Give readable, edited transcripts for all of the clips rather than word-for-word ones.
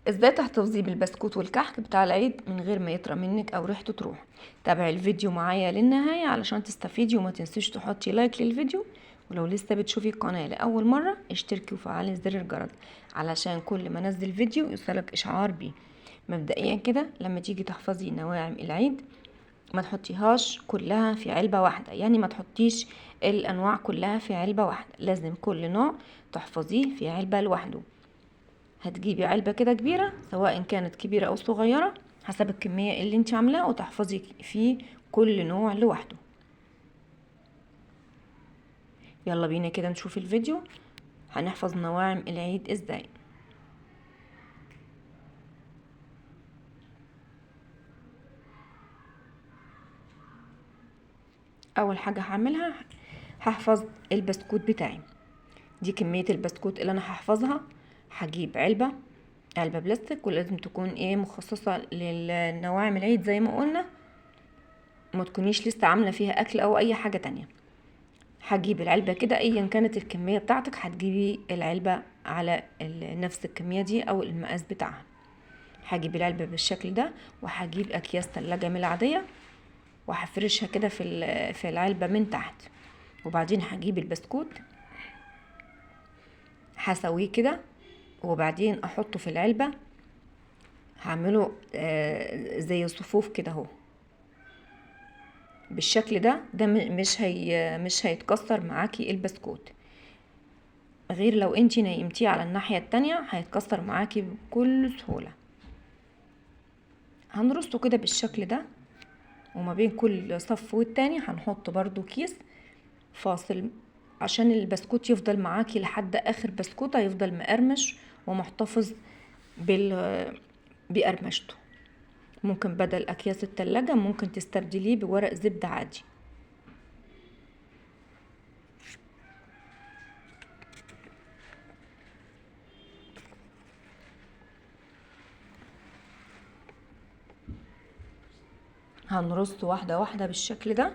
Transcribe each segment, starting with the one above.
ازاي تحتفظي بالبسكوت والكحك بتاع العيد من غير ما يطرى منك او ريحته تروح؟ تابعي الفيديو معايا للنهاية علشان تستفيدي، وما تنسيش تحطي لايك للفيديو. ولو لسه بتشوفي القناة لأول مرة اشتركي وفعلي زر الجرس علشان كل ما انزل فيديو يوصلك اشعار بيه. مبدئيا كده لما تيجي تحفظي نواعم العيد ما تحطيهاش كلها في علبة واحدة، يعني ما تحطيش الانواع كلها في علبة واحدة، لازم كل نوع تحفظيه في علبة لوحده. هتجيبي علبة كده كبيرة، سواء كانت كبيرة او صغيرة حسب الكمية اللي انت عاملاها، وتحفظي فيه كل نوع لوحده. يلا بينا كده نشوف الفيديو هنحفظ نواعم العيد ازاي. اول حاجة هعملها هحفظ البسكوت بتاعي. دي كمية البسكوت اللي انا هحفظها. هجيب علبة بلاستيك، ولازم تكون مخصصة للنواعم العيد زي ما قلنا، ما تكونيش لسه عاملة فيها اكل او اي حاجة تانية. هجيب العلبة كده ايا كانت الكمية بتاعتك، هتجيبي العلبة على نفس الكمية دي او المقاس بتاعها. هجيب العلبة بالشكل ده، وهجيب اكياس تلاجة من العادية وهفرشها كده في العلبة من تحت. وبعدين هجيب البسكوت هسويه كده، وبعدين احطه في العلبة. هعمله زي صفوف كده اهو بالشكل ده. مش هيتكسر معاكي البسكوت، غير لو انتي نيمتيه على الناحية التانية هيتكسر معاكي بكل سهولة. هنرصه كده بالشكل ده، وما بين كل صف والتاني هنحط برضو كيس فاصل عشان البسكوت يفضل معاكي لحد اخر بسكوتة، يفضل مقرمش ومحتفظ بقرمشته. ممكن بدل اكياس التلاجة ممكن تستبدليه بورق زبدة عادي. هنرص واحدة واحدة بالشكل ده.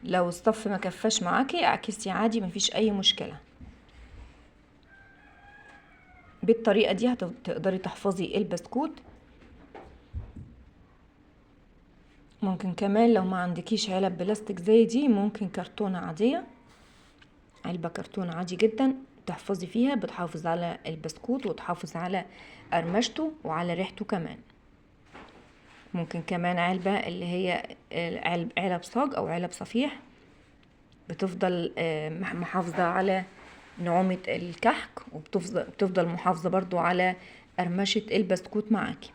لو الصف ما كفاش معاكي اعكسي عادي، مفيش اي مشكلة. بالطريقة دي هتقدري تحفظي البسكوت. ممكن كمان لو ما عندكيش علب بلاستيك زي دي، ممكن كرتونة عادية، علبة كرتون عادي جدا تحفظي فيها، بتحافظ على البسكوت وتحافظ على قرمشته وعلى ريحته كمان. ممكن كمان علبة اللي هي علب صاج او علب صفيح، بتفضل محافظة على نعومة الكحك، وبتفضل محافظة برضو على قرمشة البسكوت معاكي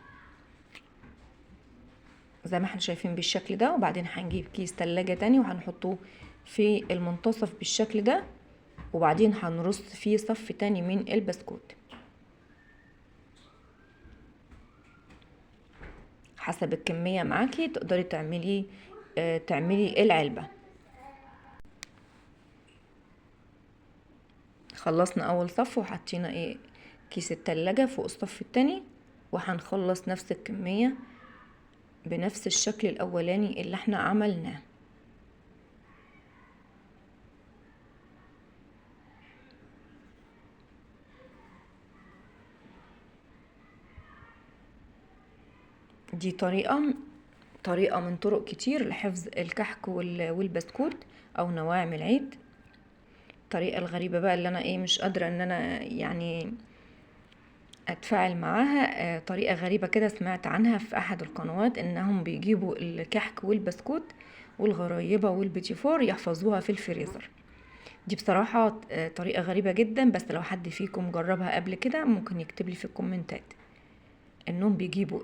زي ما احنا شايفين بالشكل ده. وبعدين هنجيب كيس تلاجة تاني وهنحطه في المنتصف بالشكل ده، وبعدين هنرص فيه صف تاني من البسكوت حسب الكمية معاكي. تقدري تعملي العلبة. خلصنا اول صف وحطينا كيس التلاجة فوق الصف التاني، وهنخلص نفس الكمية بنفس الشكل الاولاني اللي احنا عملناه. دي طريقة من طرق كتير لحفظ الكحك والبسكوت او نواعم العيد. الطريقة الغريبة بقى اللي انا مش قادرة ان انا يعني اتفاعل معاها، طريقة غريبة كده سمعت عنها في احد القنوات، انهم بيجيبوا الكحك والبسكوت والغرايبة والبيتيفور يحفظوها في الفريزر. دي بصراحة طريقة غريبة جدا، بس لو حد فيكم جربها قبل كده ممكن يكتب لي في الكومنتات. انهم بيجيبوا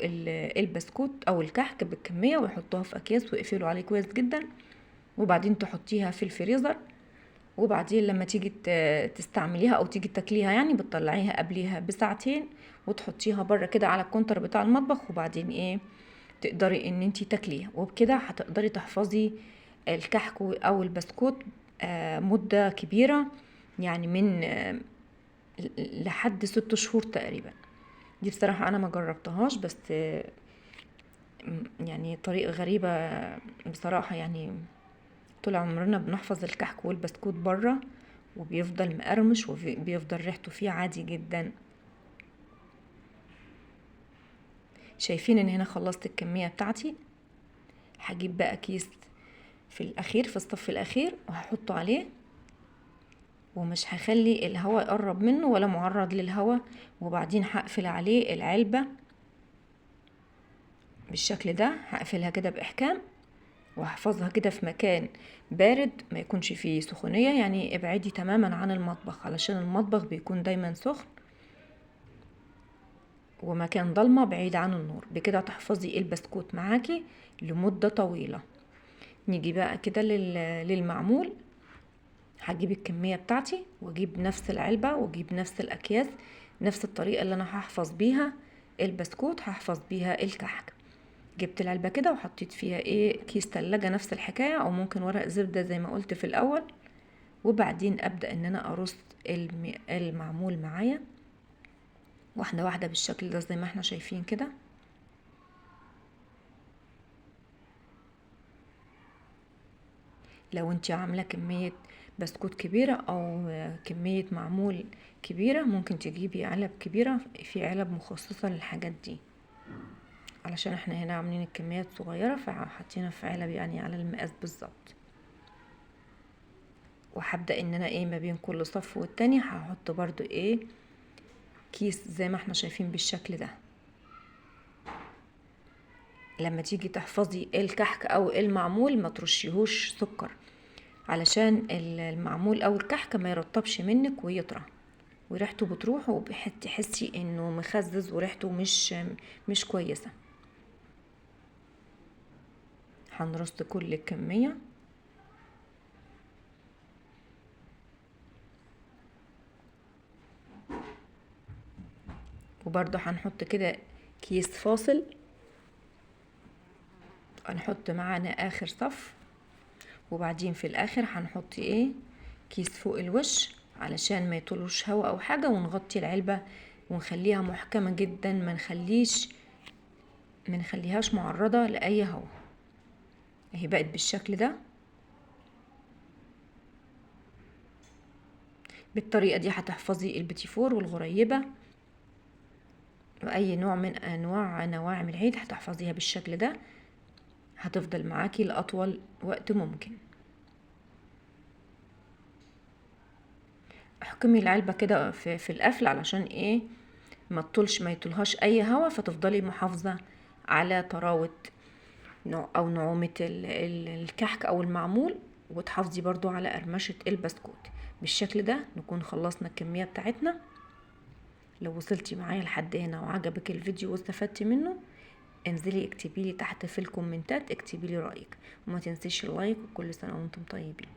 البسكوت او الكحك بالكمية ويحطوها في اكياس ويقفلوا عليه كويس جدا، وبعدين تحطيها في الفريزر، وبعدين لما تيجي تستعمليها او تيجي تاكليها يعني بتطلعيها قبليها بساعتين وتحطيها بره كده على الكونتر بتاع المطبخ، وبعدين تقدري ان انتي تاكليها. وبكده هتقدري تحفظي الكحك او البسكوت مدة كبيرة، يعني من لحد 6 شهور تقريبا. دي بصراحة انا ما جربتهاش، بس يعني طريقة غريبة بصراحة. يعني طول عمرنا بنحفظ الكحك والبسكوت بره، وبيفضل مقرمش وبيفضل ريحته فيه عادي جدا. شايفين ان هنا خلصت الكمية بتاعتي. هجيب بقى كيس في الاخير، في الصف الاخير، وهحطه عليه، ومش هخلي الهواء يقرب منه ولا معرض للهواء. وبعدين هقفل عليه العلبة بالشكل ده، هقفلها كده باحكام، وهحفظها كده في مكان بارد ما يكونش فيه سخونية. يعني ابعدي تماما عن المطبخ، علشان المطبخ بيكون دايما سخن، ومكان ضلمة بعيد عن النور. بكده تحفظي البسكوت معاكي لمدة طويلة. نيجي بقى كده للمعمول. هجيب الكمية بتاعتي واجيب نفس العلبة واجيب نفس الاكياس، نفس الطريقة اللي انا هحفظ بيها البسكوت هحفظ بيها الكحك. جبت العلبة كده وحطيت فيها كيس تلاجة، نفس الحكاية، او ممكن ورق زبدة زي ما قلت في الاول. وبعدين ابدأ ان انا ارص المعمول معايا واحدة واحدة بالشكل ده زي ما احنا شايفين كده. لو انت عاملة كمية بسكوت كبيرة او كمية معمول كبيرة، ممكن تجيبي علب كبيرة، في علب مخصصة للحاجات دي، علشان احنا هنا عاملين الكميات صغيرة فحطينا في علب يعني على المقاس بالظبط. وهبدأ ان انا ما بين كل صف والتاني هحط برضو كيس زي ما احنا شايفين بالشكل ده. لما تيجي تحفظي الكحك او المعمول ما ترشيهوش سكر، علشان المعمول او الكحك ما يرطبش منك ويطرى وريحته بتروح، وتحسي انه مخزز وريحته مش كويسة. هنرص كل الكمية. وبرضه هنحط كده كيس فاصل، هنحط معانا اخر صف، وبعدين في الاخر هنحط كيس فوق الوش علشان ما يطلوش هواء او حاجة، ونغطي العلبة ونخليها محكمة جدا، ما نخليهاش معرضة لأي هواء. اهي بقت بالشكل ده. بالطريقة دي هتحفظي البيتيفور والغريبة واي نوع من انواع نواعم العيد هتحفظيها بالشكل ده، هتفضل معاكي لأطول وقت ممكن. احكمي العلبة كده في القفل علشان ما يطولهاش اي هوا، فتفضلي محافظة على طراوة او نعومة الكحك او المعمول، وتحافظي برضو على قرمشة البسكوت. بالشكل ده نكون خلصنا الكمية بتاعتنا. لو وصلتي معايا لحد هنا وعجبك الفيديو واستفدتي منه، انزلي اكتبي لي تحت في الكومنتات، اكتبي لي رأيك، وما تنسيش اللايك، وكل سنة وانتم طيبين.